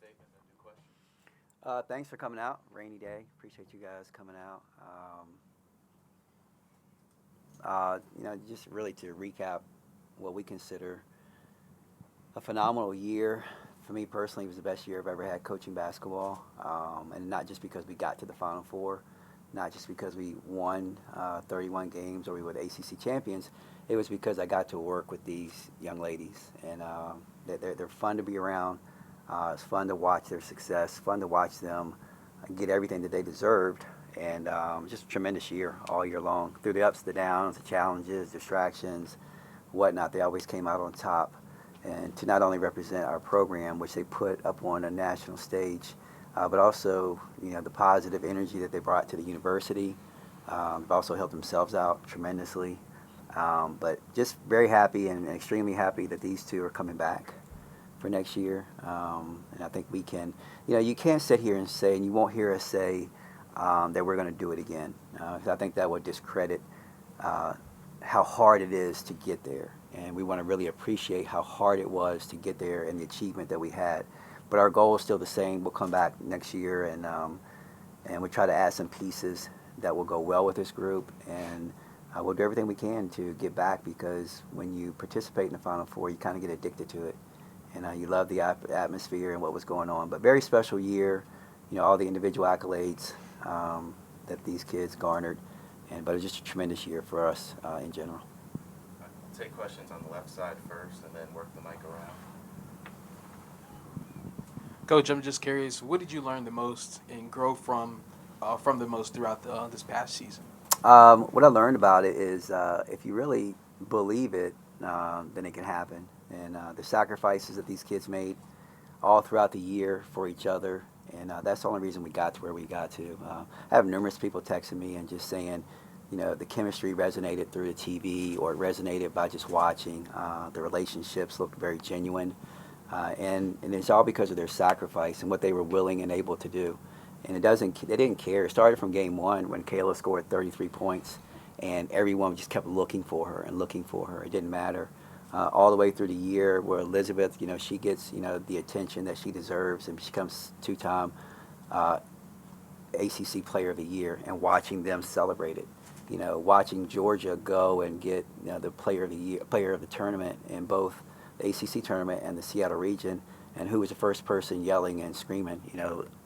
statement and do questions. Thanks for coming out. Rainy day. Appreciate you guys coming out. Just really to recap what we consider a phenomenal year. For me personally, it was the best year I've ever had coaching basketball, and not just because we got to the Final Four, not just because we won 31 games or we were the ACC champions. It was because I got to work with these young ladies, and they're fun to be around. It's fun to watch their success, fun to watch them get everything that they deserved, and just a tremendous year all year long. Through the ups, the downs, the challenges, distractions, whatnot, they always came out on top. And to not only represent our program, which they put up on a national stage, but also the positive energy that they brought to the university. They've also helped themselves out tremendously. But just very happy and extremely happy that these two are coming back for next year. And I think we can, you can't sit here and say, and you won't hear us say that we're going to do it again. 'Cause I think that would discredit how hard it is to get there. And we want to really appreciate how hard it was to get there and the achievement that we had. But our goal is still the same. We'll come back next year and we'll try to add some pieces that will go well with this group. And we'll do everything we can to get back, because when you participate in the Final Four, you kind of get addicted to it. And you love the atmosphere and what was going on. But very special year, all the individual accolades that these kids garnered. But it was just a tremendous year for us in general. We'll take questions on the left side first and then work the mic around. Coach, I'm just curious, what did you learn the most and grow from the most throughout this past season? What I learned about it is if you really believe it, then it can happen. And the sacrifices that these kids made all throughout the year for each other, and that's the only reason we got to where we got to. I have numerous people texting me and just saying, the chemistry resonated through the TV, or it resonated by just watching. The relationships looked very genuine, and it's all because of their sacrifice and what they were willing and able to do. And they didn't care. It started from game one when Kayla scored 33 points, and everyone just kept looking for her and looking for her. It didn't matter. All the way through the year where Elizabeth, she gets, the attention that she deserves, and she becomes two-time ACC Player of the Year, and watching them celebrate it. Watching Georgia go and get the Player of the Year, Player of the Tournament in both the ACC tournament and the Seattle region, and who was the first person yelling and screaming,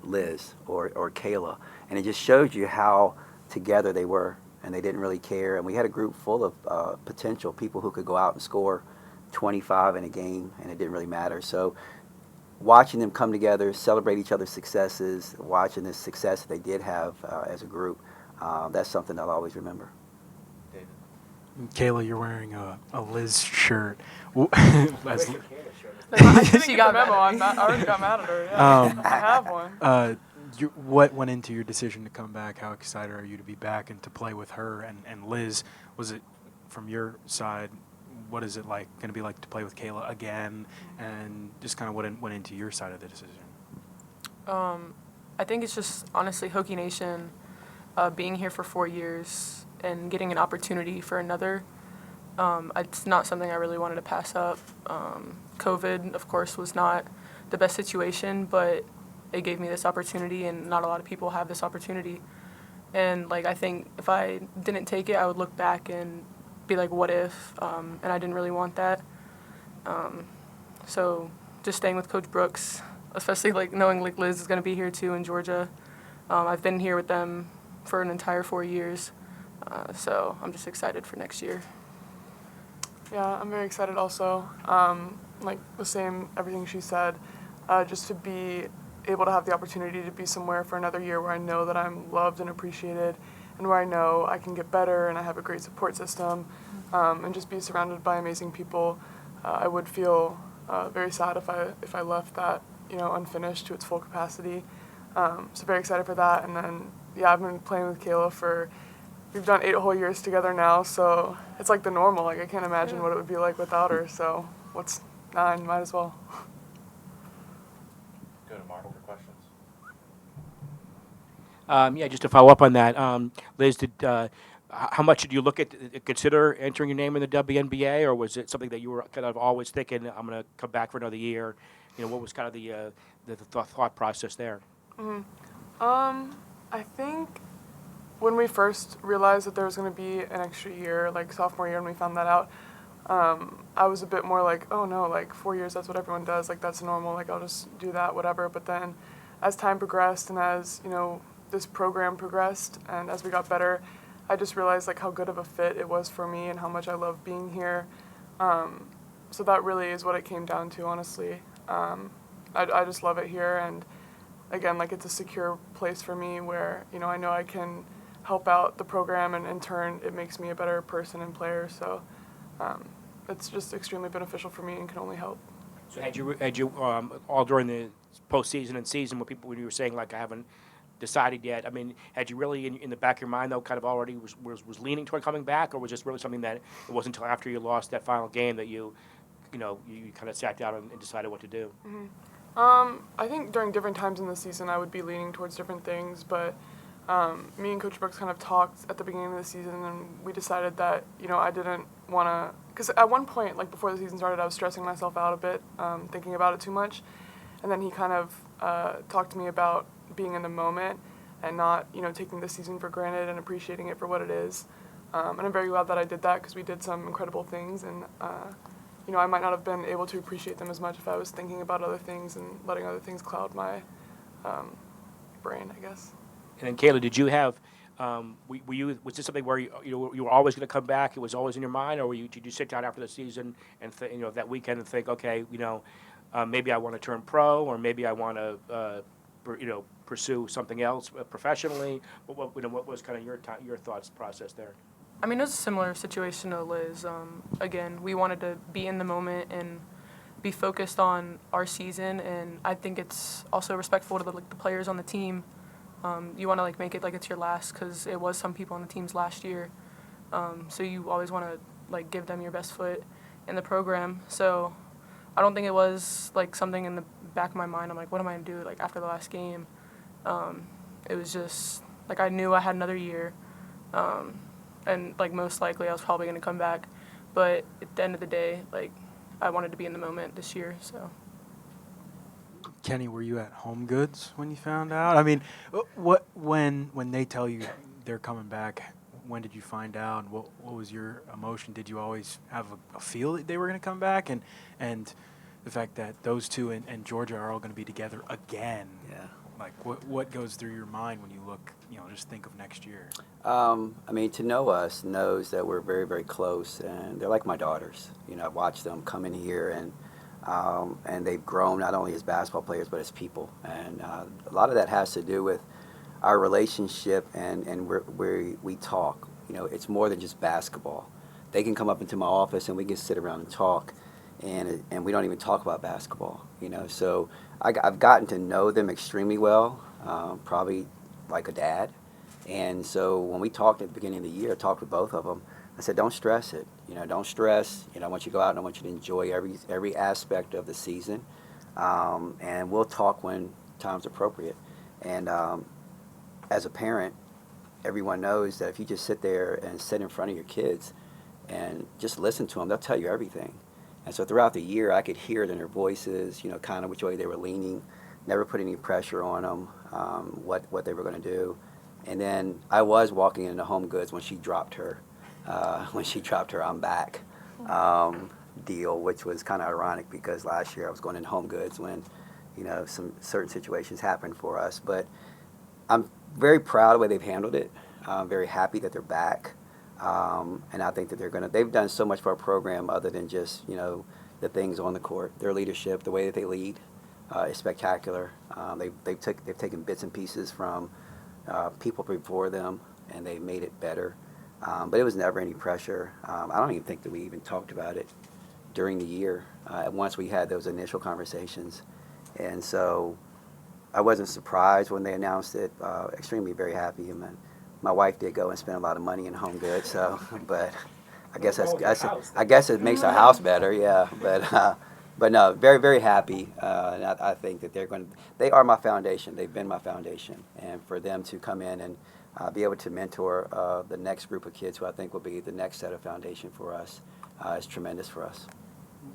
Liz or Kayla. And it just showed you how together they were, and they didn't really care. And we had a group full of potential people who could go out and score 25 in a game, and it didn't really matter. So watching them come together, celebrate each other's successes, watching this success that they did have as a group, that's something I'll always remember. David. Kayla, you're wearing a Liz shirt. I think you got a memo. I already got mad at her. Yeah. I have one. What went into your decision to come back? How excited are you to be back and to play with her and Liz? Was it, from your side, what is it going to be like to play with Kayla again? And just kind of what went into your side of the decision? I think it's just, honestly, Hokie Nation, being here for 4 years and getting an opportunity for another. It's not something I really wanted to pass up. COVID, of course, was not the best situation, but it gave me this opportunity, and not a lot of people have this opportunity. And, I think if I didn't take it, I would look back and be like, what if? And I didn't really want that. So just staying with Coach Brooks, especially, knowing, Liz is going to be here, too, in Georgia. I've been here with them for an entire 4 years. So I'm just excited for next year. Yeah, I'm very excited also. The same, everything she said, just to be able to have the opportunity to be somewhere for another year where I know that I'm loved and appreciated, and where I know I can get better and I have a great support system, and just be surrounded by amazing people. I would feel very sad if I left that, unfinished to its full capacity. So very excited for that. And then, I've been playing with Kayla we've done 8 whole years together now, so it's like the normal. I can't imagine what it would be like without her. So what's 9? Might as well. Go to Mark for questions. Just to follow up on that, Liz, how much did you consider entering your name in the WNBA, or was it something that you were kind of always thinking, I'm going to come back for another year? what was kind of the thought process there? I think when we first realized that there was going to be an extra year, like sophomore year, and we found that out, I was a bit more like, oh no, like 4 years, that's what everyone does, like that's normal, like I'll just do that, whatever. But then as time progressed and as, this program progressed and as we got better, I just realized like how good of a fit it was for me and how much I love being here. So that really is what it came down to, honestly. I just love it here, and again, like it's a secure place for me where, I know I can help out the program, and in turn it makes me a better person and player. So it's just extremely beneficial for me and can only help. So had you all during the postseason and season when you were saying like I haven't decided yet, I mean, had you really in the back of your mind though kind of already was leaning toward coming back, or was this really something that it wasn't until after you lost that final game that you kind of sat down and decided what to do? I think during different times in the season I would be leaning towards different things, but me and Coach Brooks kind of talked at the beginning of the season, and we decided that, I didn't want to, because at one point, like before the season started, I was stressing myself out a bit, thinking about it too much, and then he kind of talked to me about being in the moment and not, taking the season for granted and appreciating it for what it is, and I'm very glad that I did that because we did some incredible things, and I might not have been able to appreciate them as much if I was thinking about other things and letting other things cloud my brain, I guess. And then Kayla, did you have was this something where you were always going to come back? It was always in your mind, or did you sit down after the season and that weekend and think, okay, maybe I want to turn pro, or maybe I want to pursue something else professionally? What was kind of your thoughts process there? I mean, it was a similar situation to Liz. Again, we wanted to be in the moment and be focused on our season, and I think it's also respectful to the players on the team. You want to make it like it's your last, because it was some people on the teams last year. So you always want to give them your best foot in the program. So I don't think it was something in the back of my mind. I'm like, what am I gonna do after the last game? It was just I knew I had another year, and most likely I was probably gonna come back. But at the end of the day, I wanted to be in the moment this year. So. Kenny, were you at Home Goods when you found out? I mean, when they tell you they're coming back, when did you find out? What was your emotion? Did you always have a feel that they were going to come back? And the fact that those two and Georgia are all going to be together again. Yeah. What goes through your mind when you look, just think of next year? I mean, to know us knows that we're very, very close, and they're like my daughters. I've watched them come in here, and they've grown not only as basketball players but as people. And a lot of that has to do with our relationship and where we talk. It's more than just basketball. They can come up into my office and we can sit around and talk, and we don't even talk about basketball. So I've gotten to know them extremely well, probably like a dad. And so when we talked at the beginning of the year, I talked with both of them. I said, don't stress it. Don't stress. I want you to go out and I want you to enjoy every aspect of the season. And we'll talk when time's appropriate. And as a parent, everyone knows that if you just sit there and sit in front of your kids and just listen to them, they'll tell you everything. And so throughout the year, I could hear it in their voices, kind of which way they were leaning, never put any pressure on them, what they were going to do. And then I was walking into Home Goods when she dropped her I'm back deal, which was kind of ironic because last year I was going in Home Goods when, some certain situations happened for us. But I'm very proud of the way they've handled it. I'm very happy that they're back. And I think that they've done so much for our program other than just, the things on the court. Their leadership, the way that they lead is spectacular. They've taken bits and pieces from people before them, and they made it better. But it was never any pressure. I don't even think that we even talked about it during the year once we had those initial conversations. And so I wasn't surprised when they announced it. Extremely very happy. And my wife did go and spend a lot of money in Home Goods. So, but I guess it makes our house better. Yeah. But no, very, very happy. And I think that they are my foundation. They've been my foundation. And for them to come in and be able to mentor the next group of kids who I think will be the next set of foundation for us is tremendous for us.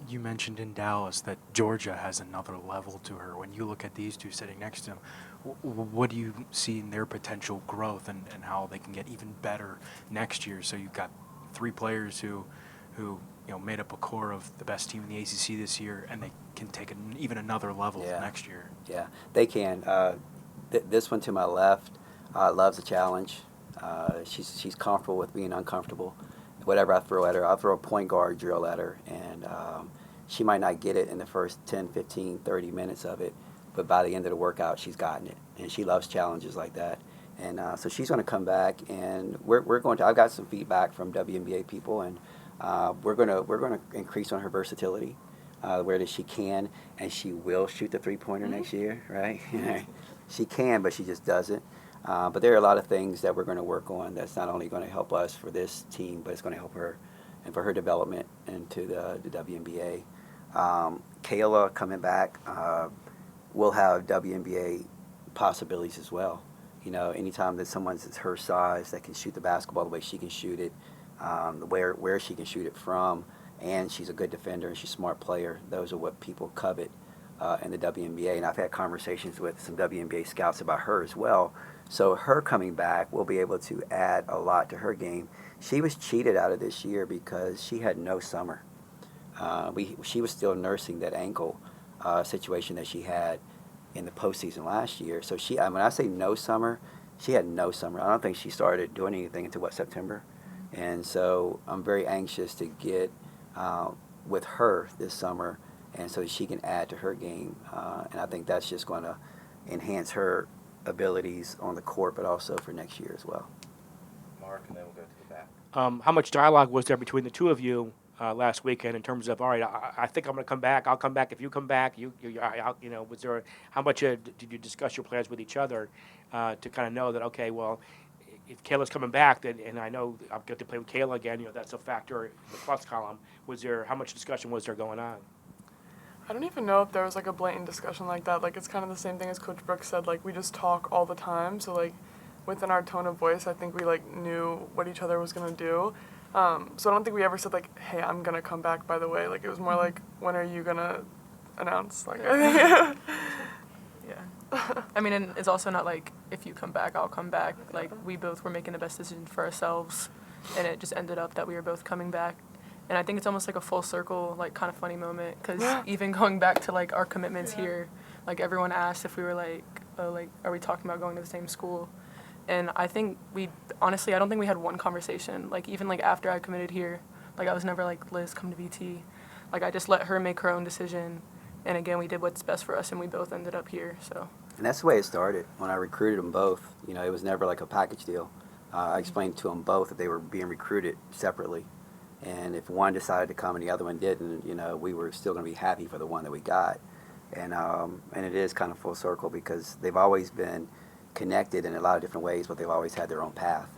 You mentioned in Dallas that Georgia has another level to her. When you look at these two sitting next to them, what do you see in their potential growth and how they can get even better next year? So you've got three players who made up a core of the best team in the ACC this year, and they can take even another level next year. Yeah, they can. This one to my left loves a challenge. She's comfortable with being uncomfortable. Whatever I throw at her, I'll throw a point guard drill at her, and she might not get it in the first 10, 15, 30 minutes of it, but by the end of the workout, she's gotten it, and she loves challenges like that. And so she's going to come back, and we're going to. I've got some feedback from WNBA people, and we're going to increase on her versatility, where that she can and she will shoot the three-pointer next year, right? She can, but she just doesn't. But there are a lot of things that we're going to work on that's not only going to help us for this team, but it's going to help her and for her development into the WNBA. Kayla coming back will have WNBA possibilities as well. You know, anytime that someone's her size that can shoot the basketball the way she can shoot it, where she can shoot it from, and she's a good defender and she's a smart player, those are what people covet in the WNBA. And I've had conversations with some WNBA scouts about her as well. So her coming back will be able to add a lot to her game. She was cheated out of this year because she had no summer. She was still nursing that ankle situation that she had in the postseason last year. So when I say no summer, she had no summer. I don't think she started doing anything until, September? And so I'm very anxious to get with her this summer, and so she can add to her game. And I think that's just going to enhance her abilities on the court, but also for next year as well. Mark, and then we'll go to the back. How much dialogue was there between the two of you last weekend in terms of, all right, I think I'm going to come back. I'll come back if you come back. Was there how much did you discuss your plans with each other to kind of know that, okay, well, if Kayla's coming back, then, and I know I'll get to play with Kayla again, that's a factor in the plus column. How much discussion was there going on? I don't even know if there was like a blatant discussion like that. Like, it's kind of the same thing as Coach Brooks said. Like, we just talk all the time. So like within our tone of voice, I think we like knew what each other was gonna do. So I don't think we ever said like, hey, I'm gonna come back, by the way. Like, it was more like, when are you gonna announce? Like, I think Yeah. I mean, and it's also not like, if you come back, I'll come back. Like, we both were making the best decision for ourselves, and it just ended up that we were both coming back. And I think it's almost like a full circle, like, kind of funny moment, because even going back to, like, our commitments here, like, everyone asked if we were, like, are we talking about going to the same school? And I think honestly, I don't think we had one conversation. Like, even, like, after I committed here, like, I was never like, Liz, come to VT. Like, I just let her make her own decision. And again, we did what's best for us, and we both ended up here, so. And that's the way it started. When I recruited them both, it was never like a package deal. I explained to them both that they were being recruited separately. And if one decided to come and the other one didn't, we were still going to be happy for the one that we got. And it is kind of full circle because they've always been connected in a lot of different ways, but they've always had their own path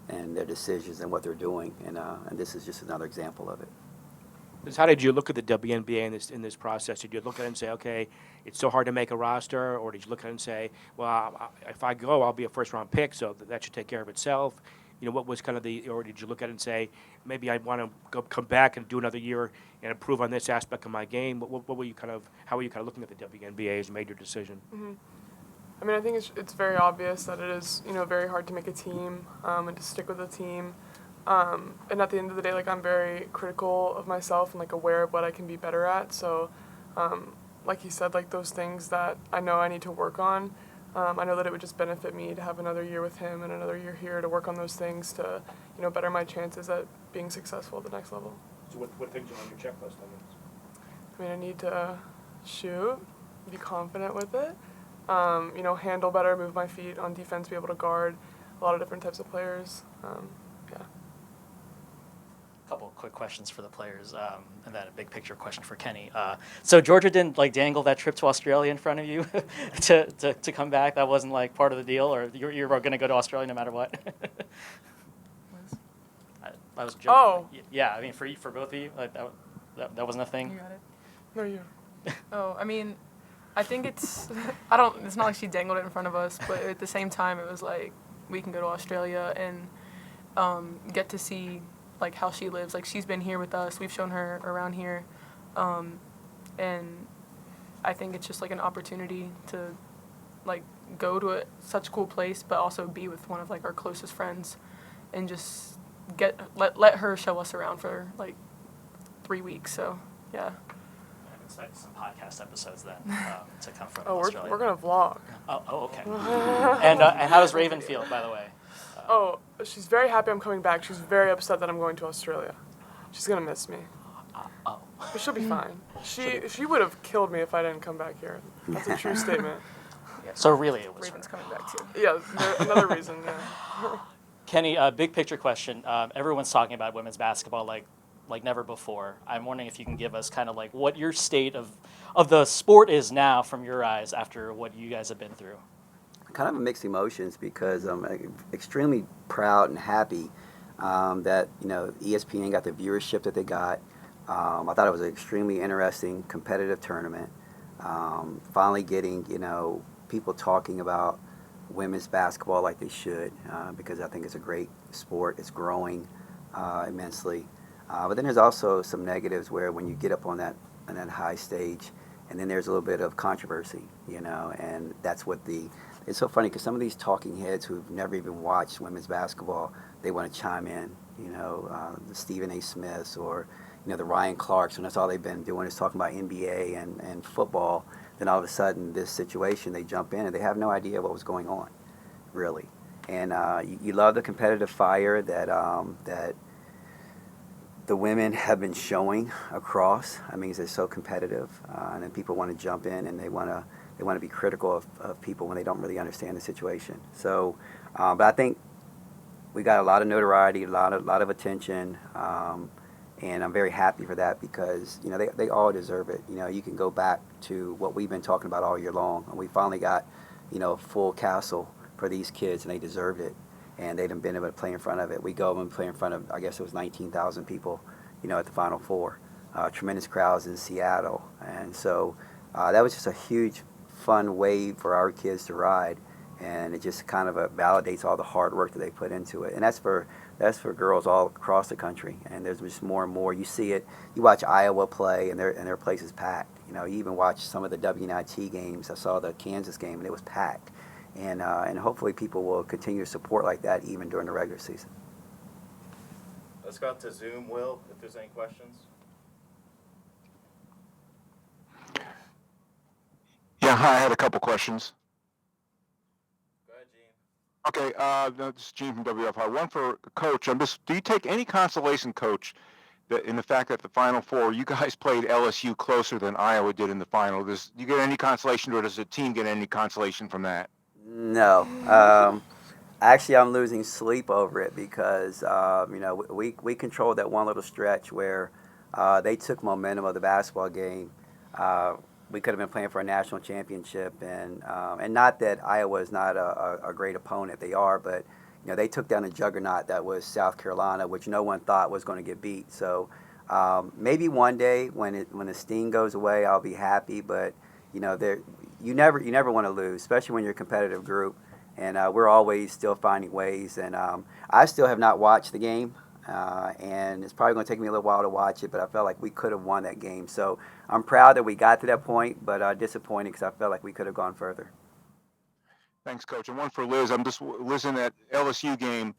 and their decisions and what they're doing. And this is just another example of it. How did you look at the WNBA in this process? Did you look at it and say, okay, it's so hard to make a roster? Or did you look at it and say, well, if I go, I'll be a first-round pick, so that should take care of itself? What was kind of or did you look at it and say, maybe I want to come back and do another year and improve on this aspect of my game? What were you how were you kind of looking at the WNBA as you made your decision? Mm-hmm. I mean, I think it's very obvious that it is, very hard to make a team and to stick with a team. And at the end of the day, like, I'm very critical of myself and, like, aware of what I can be better at. So, like he said, like, those things that I know I need to work on, I know that it would just benefit me to have another year with him and another year here to work on those things to, better my chances at being successful at the next level. So what things are on your checklist on this? I mean, I need to shoot, be confident with it, handle better, move my feet on defense, be able to guard a lot of different types of players. Yeah. Couple of quick questions for the players, and then a big picture question for Kenny. So Georgia didn't dangle that trip to Australia in front of you to come back. That wasn't part of the deal, or you were going to go to Australia no matter what. I was joking. Oh. Yeah, I mean for both of you, that wasn't a thing. You got it? No, you. Oh, I mean, I think it's not like she dangled it in front of us, but at the same time, it was like, we can go to Australia and get to see, like, how she lives. Like, she's been here with us. We've shown her around here. And I think it's just like an opportunity to like go to such a cool place, but also be with one of like our closest friends, and just let her show us around for like 3 weeks. So yeah. I'm expecting some podcast episodes then to come from Oh, Australia. we're gonna vlog. Oh, okay. And how does Raven feel, by the way? Oh, she's very happy I'm coming back. She's very upset that I'm going to Australia. She's gonna miss me. Oh. But she'll be fine. She would have killed me if I didn't come back here. That's a true statement. So really it was Raven's her. coming back too. Yeah, another reason, yeah. Kenny, big picture question. Everyone's talking about women's basketball like never before. I'm wondering if you can give us kind of like what your state of the sport is now from your eyes after what you guys have been through. Kind of mixed emotions because I'm extremely proud and happy that ESPN got the viewership that they got. I thought it was an extremely interesting competitive tournament. Finally getting people talking about women's basketball like they should, because I think it's a great sport. It's growing immensely. But then there's also some negatives where when you get up on that high stage, and then there's a little bit of controversy, and that's what it's so funny because some of these talking heads who've never even watched women's basketball, they want to chime in, the Stephen A. Smiths or, the Ryan Clarks, and that's all they've been doing is talking about NBA and football. Then all of a sudden, this situation, they jump in and they have no idea what was going on, really. And you love the competitive fire that the women have been showing across. I mean, they're so competitive, and then people want to jump in and they want to be critical of people when they don't really understand the situation. So, but I think we got a lot of notoriety, a lot of attention, and I'm very happy for that because they all deserve it. You can go back to what we've been talking about all year long, and we finally got full castle for these kids, and they deserved it. And they've been able to play in front of it. We go and play in front of, I guess it was 19,000 people, at the Final Four. Tremendous crowds in Seattle. And so that was just a huge, fun wave for our kids to ride. And it just kind of validates all the hard work that they put into it. And that's for girls all across the country. And there's just more and more. You see it. You watch Iowa play, and their place is packed. You even watch some of the WNIT games. I saw the Kansas game, and it was packed. And hopefully people will continue to support like that even during the regular season. Let's go out to Zoom, Will, if there's any questions. Yeah, hi, I had a couple questions. Go ahead, Gene. Okay, no, this is Gene from WFI. One for Coach. Do you take any consolation, Coach, in the fact that the Final Four, you guys played LSU closer than Iowa did in the final? Do you get any consolation, or does the team get any consolation from that? No. Actually, I'm losing sleep over it because, we controlled that one little stretch where they took momentum of the basketball game. We could have been playing for a national championship, and not that Iowa is not a great opponent. They are, but, they took down a juggernaut that was South Carolina, which no one thought was going to get beat. So maybe one day when the sting goes away, I'll be happy, but, you never want to lose, especially when you're a competitive group. And we're always still finding ways. And I still have not watched the game, and it's probably going to take me a little while to watch it. But I felt like we could have won that game. So I'm proud that we got to that point, but disappointed because I felt like we could have gone further. Thanks, Coach. And one for Liz. I'm just listening at LSU game.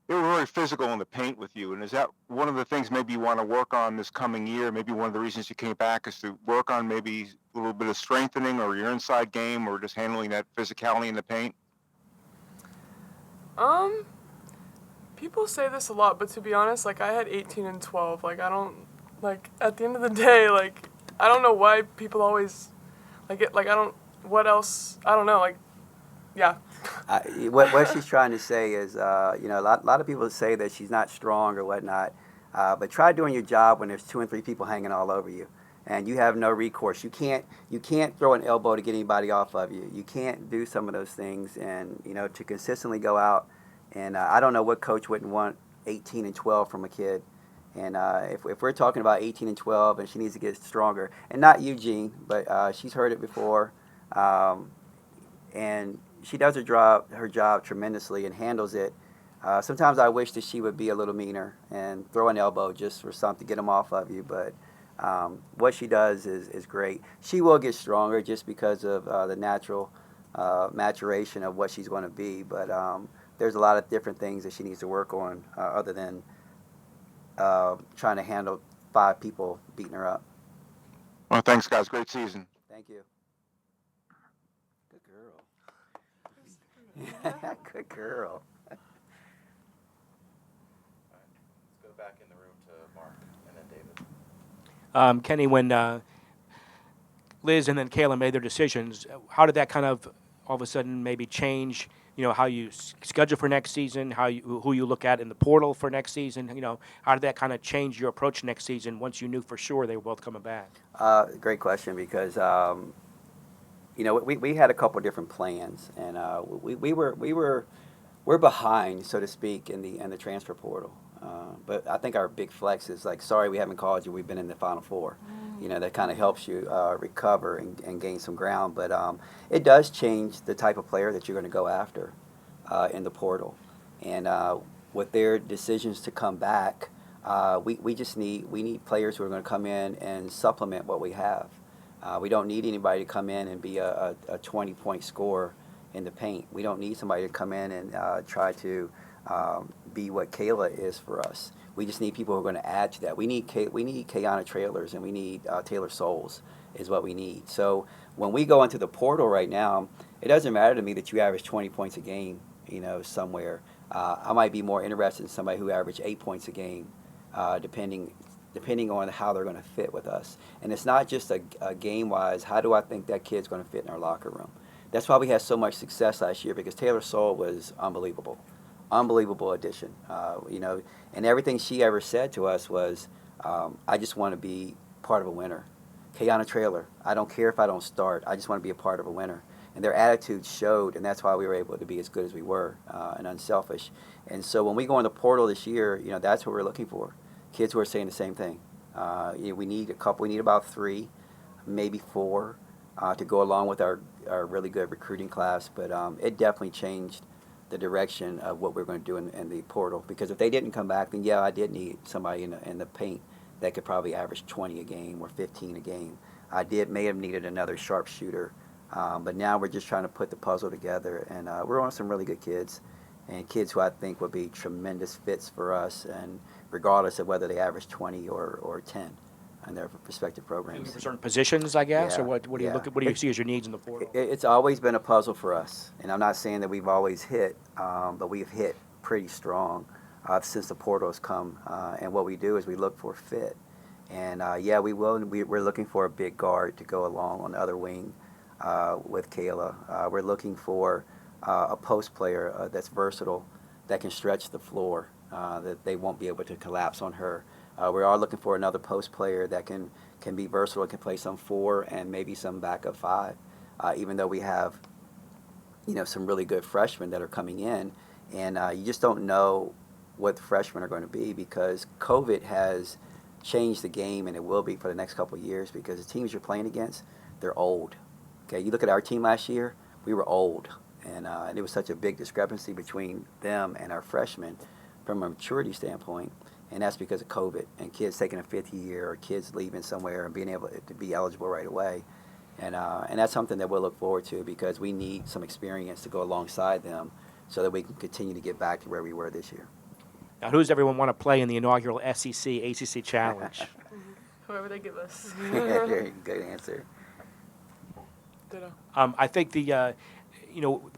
They were very physical in the paint with you. And is that one of the things maybe you want to work on this coming year? Maybe one of the reasons you came back is to work on maybe a little bit of strengthening or your inside game or just handling that physicality in the paint? People say this a lot, but to be honest, I had 18 and 12. I don't, at the end of the day, I don't know why people always, I don't, what else, I don't know, yeah. What she's trying to say is, a lot of people say that she's not strong or whatnot, but try doing your job when there's 2 and 3 people hanging all over you, and you have no recourse. You can't throw an elbow to get anybody off of you. You can't do some of those things, and to consistently go out, and I don't know what coach wouldn't want 18 and 12 from a kid. And if we're talking about 18 and 12, and she needs to get stronger, and not Eugene, but she's heard it before, and she does her job tremendously and handles it. Sometimes I wish that she would be a little meaner and throw an elbow just for something to get them off of you. But What she does is great. She will get stronger just because of the natural maturation of what she's going to be. But there's a lot of different things that she needs to work on other than trying to handle 5 people beating her up. Well, thanks, guys. Great season. Thank you. Good girl. Good girl. Let's go back in the room to Mark and then David. Kenny, when Liz and then Kayla made their decisions, how did that kind of all of a sudden maybe change, how you schedule for next season, who you look at in the portal for next season? How did that kind of change your approach next season once you knew for sure they were both coming back? Great question because we had a couple different plans, and we're behind, so to speak, in the transfer portal. But I think our big flex is like, sorry, we haven't called you. We've been in the Final Four. That kind of helps you recover and gain some ground. But it does change the type of player that you're going to go after in the portal. And with their decisions to come back, we need players who are going to come in and supplement what we have. We don't need anybody to come in and be a 20-point scorer in the paint. We don't need somebody to come in and try to be what Kayla is for us. We just need people who are going to add to that. We need Kayana Trailers and we need Taylor Souls is what we need. So when we go into the portal right now, it doesn't matter to me that you average 20 points a game, somewhere. I might be more interested in somebody who averaged 8 points a game, depending on how they're going to fit with us. And it's not just a game-wise, how do I think that kid's going to fit in our locker room? That's why we had so much success last year, because Taylor Soul was unbelievable addition. And everything she ever said to us was, I just want to be part of a winner. Kayana Trailer, I don't care if I don't start. I just want to be a part of a winner. And their attitude showed, and that's why we were able to be as good as we were and unselfish. And so when we go in the portal this year, that's what we're looking for. Kids who are saying the same thing. We need a couple. We need about 3, maybe 4, to go along with our really good recruiting class. But it definitely changed the direction of what we're going to do in the portal. Because if they didn't come back, then I did need somebody in the paint that could probably average 20 a game or 15 a game. I may have needed another sharpshooter. But now we're just trying to put the puzzle together, and we're on some really good kids, and kids who I think would be tremendous fits for us, and regardless of whether they average 20 or 10 in their respective programs. For certain positions, I guess, Yeah, or what do you look at? What do you see as your needs in the portal? It's always been a puzzle for us, and I'm not saying that we've always hit, but we've hit pretty strong since the portal has come. And what we do is we look for fit, and we're looking for a big guard to go along on the other wing with Kayla. We're looking for a post player that's versatile, that can stretch the floor, that they won't be able to collapse on her. We are looking for another post player that can be versatile, can play some 4 and maybe some backup 5, even though we have some really good freshmen that are coming in, and you just don't know what the freshmen are going to be, because COVID has changed the game, and it will be for the next couple of years, because the teams you're playing against, they're old. Okay, you look at our team last year, we were old, and it was such a big discrepancy between them and our freshmen from a maturity standpoint, and that's because of COVID and kids taking a 5th year or kids leaving somewhere and being able to be eligible right away. And that's something that we'll look forward to, because we need some experience to go alongside them so that we can continue to get back to where we were this year. Now, who does everyone want to play in the inaugural SEC ACC Challenge? Whoever they give us. Very good answer. Ditto. I think the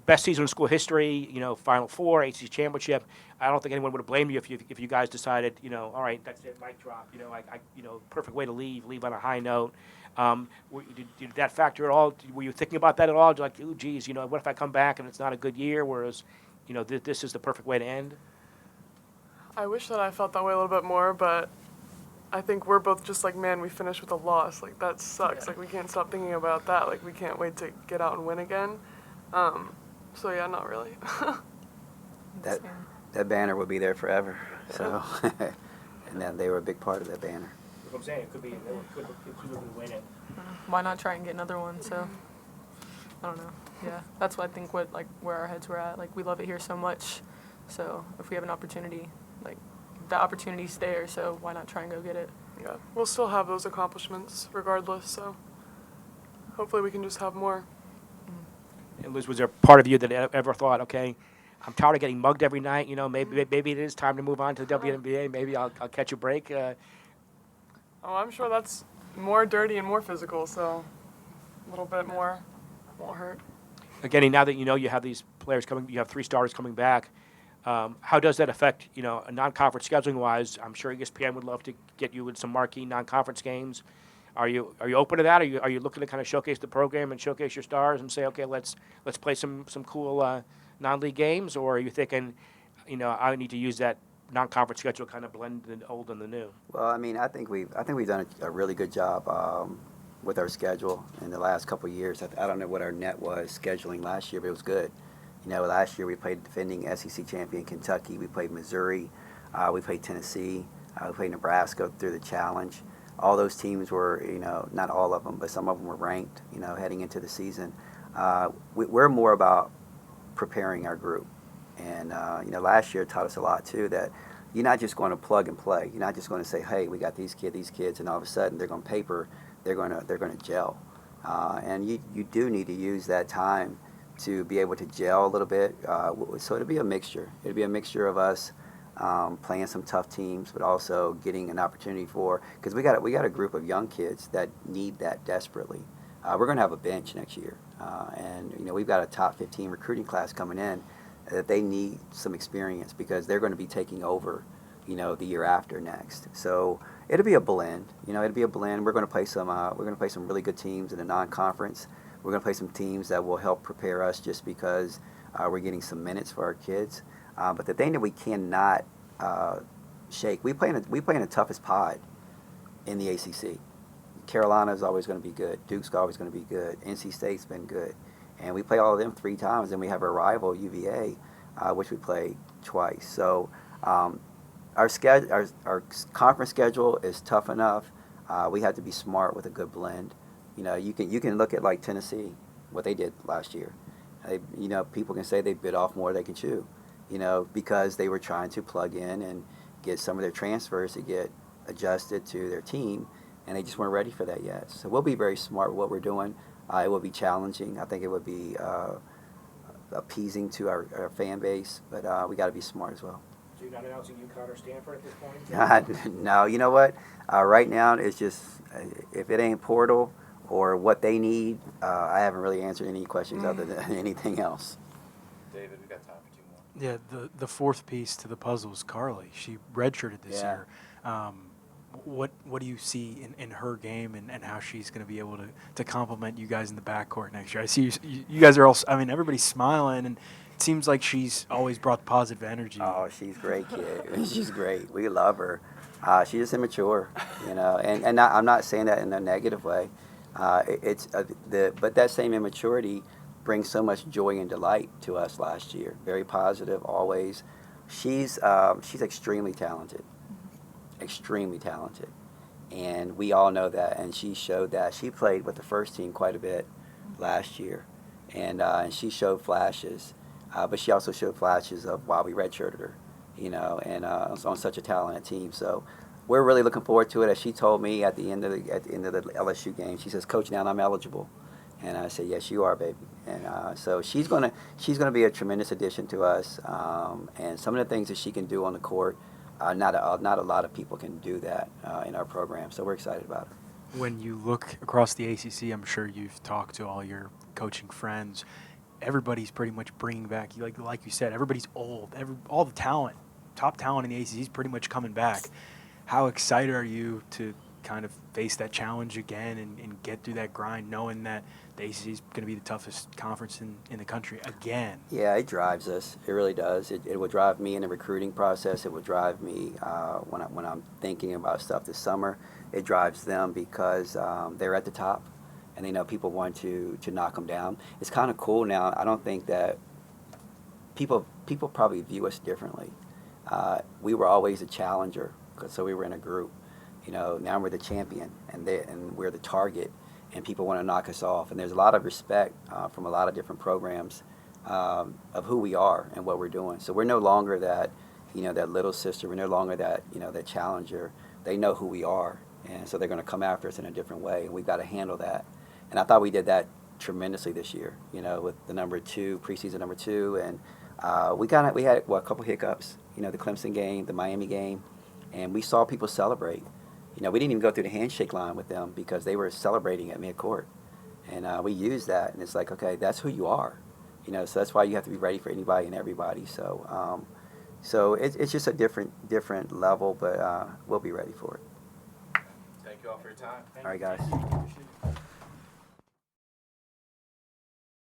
best season in school history, Final Four, ACC Championship. I don't think anyone would have blamed you if you guys decided, all right, that's it, mic drop. Perfect way to leave on a high note. Did that factor at all? Were you thinking about that at all? Like, oh, geez, what if I come back and it's not a good year? Whereas, this is the perfect way to end. I wish that I felt that way a little bit more, but I think we're both just like, man, we finished with a loss. Like, that sucks. Yeah. Like, we can't stop thinking about that. Like, we can't wait to get out and win again. So, yeah, not really. That banner will be there forever. So, and then they were a big part of that banner. That's what I'm saying. It could win it. Why not try and get another one? So, I don't know. Yeah, that's what I think. Where our heads were at. Like, we love it here so much. So if we have an opportunity, the opportunity's there. So why not try and go get it? yeah, we'll still have those accomplishments regardless. So hopefully we can just have more. And Liz, was there a part of you that ever thought, okay, I'm tired of getting mugged every night. Maybe it is time to move on to the WNBA. Maybe I'll catch a break. Oh, I'm sure that's more dirty and more physical. So a little bit more won't hurt. Again, now that you have these players coming, you have 3 starters coming back. How does that affect, a non-conference scheduling wise? I'm sure ESPN would love to get you with some marquee non-conference games. Are you open to that? Are you looking to kind of showcase the program and showcase your stars and say, okay, let's play some cool non-league games, or are you thinking, I need to use that non-conference schedule, kind of blend the old and the new? Well, I mean, I think we've done a really good job with our schedule in the last couple of years. I don't know what our net was scheduling last year, but it was good. Last year we played defending SEC champion Kentucky. We played Missouri. We played Tennessee. We played Nebraska through the challenge. All those teams were, not all of them, but some of them were ranked, heading into the season. We're more about preparing our group. And, last year taught us a lot, too, that you're not just going to plug and play. You're not just going to say, hey, we got these kids, and all of a sudden they're going to paper, they're going to gel. And you do need to use that time to be able to gel a little bit. So it'll be a mixture. It'll be a mixture of us playing some tough teams, but also getting an opportunity because we got a group of young kids that need that desperately. We're going to have a bench next year, and we've got a top 15 recruiting class coming in that they need some experience because they're going to be taking over, the year after next. So it'll be a blend. It'll be a blend. We're going to play some. We're going to play some really good teams in the non-conference. We're going to play some teams that will help prepare us just because we're getting some minutes for our kids. But the thing that we cannot shake, we play in the toughest pod in the ACC. Carolina is always going to be good. Duke's always going to be good. NC State's been good. And we play all of them 3 times. And we have our rival, UVA, which we play twice. So our conference schedule is tough enough. We have to be smart with a good blend. You can look at like Tennessee, what they did last year. People can say they bit off more than they can chew, because they were trying to plug in and get some of their transfers to get adjusted to their team, and they just weren't ready for that yet. So we'll be very smart with what we're doing. It will be challenging. I think it would be appeasing to our fan base, but we got to be smart as well. So you're not announcing UConn or Stanford at this point? No, you know what? Right now it's just if it ain't Portal or what they need, I haven't really answered any questions other than anything else. David, we got time for 2 more. Yeah, the fourth piece to the puzzle is Carly. She redshirted this year. What do you see in her game and how she's going to be able to complement you guys in the backcourt next year? I see you guys are all. I mean, everybody's smiling, and it seems like she's always brought positive energy. Oh, she's a great kid. She's great. We love her. She's just immature, and I'm not saying that in a negative way. But that same immaturity brings so much joy and delight to us last year. Very positive, always. She's extremely talented, and we all know that. And she showed that. She played with the first team quite a bit last year, and she showed flashes. But she also showed flashes of why we redshirted her, and on such a talented team. So we're really looking forward to it. As she told me at the end of the LSU game, she says, "Coach, now I'm eligible," and I said, "Yes, you are, baby." And so she's gonna be a tremendous addition to us. And some of the things that she can do on the court, not a lot of people can do that in our program. So we're excited about it. When you look across the ACC, I'm sure you've talked to all your coaching friends. Everybody's pretty much bringing back, like you said, everybody's old. All the talent, top talent in the ACC is pretty much coming back. How excited are you to kind of face that challenge again and get through that grind, knowing that the ACC is going to be the toughest conference in the country again? Yeah, it drives us. It really does. It will drive me in the recruiting process. It will drive me when I'm thinking about stuff this summer. It drives them because they're at the top, and they know people want to knock them down. It's kind of cool now. I don't think that people probably view us differently. We were always a challenger, so we were in a group. Now we're the champion, and we're the target, and people want to knock us off. And there's a lot of respect from a lot of different programs of who we are and what we're doing. So we're no longer that little sister. We're no longer that challenger. they know who we are, and so they're going to come after us in a different way, and we've got to handle that. And I thought we did that tremendously this year, with the preseason number 2, and we had a couple hiccups, the Clemson game, the Miami game, and we saw people celebrate. We didn't even go through the handshake line with them because they were celebrating at midcourt, and we used that, and it's like, okay, that's who you are, so that's why you have to be ready for anybody and everybody. So it's just a different level, but we'll be ready for it. Thank you all for your time. All right, guys.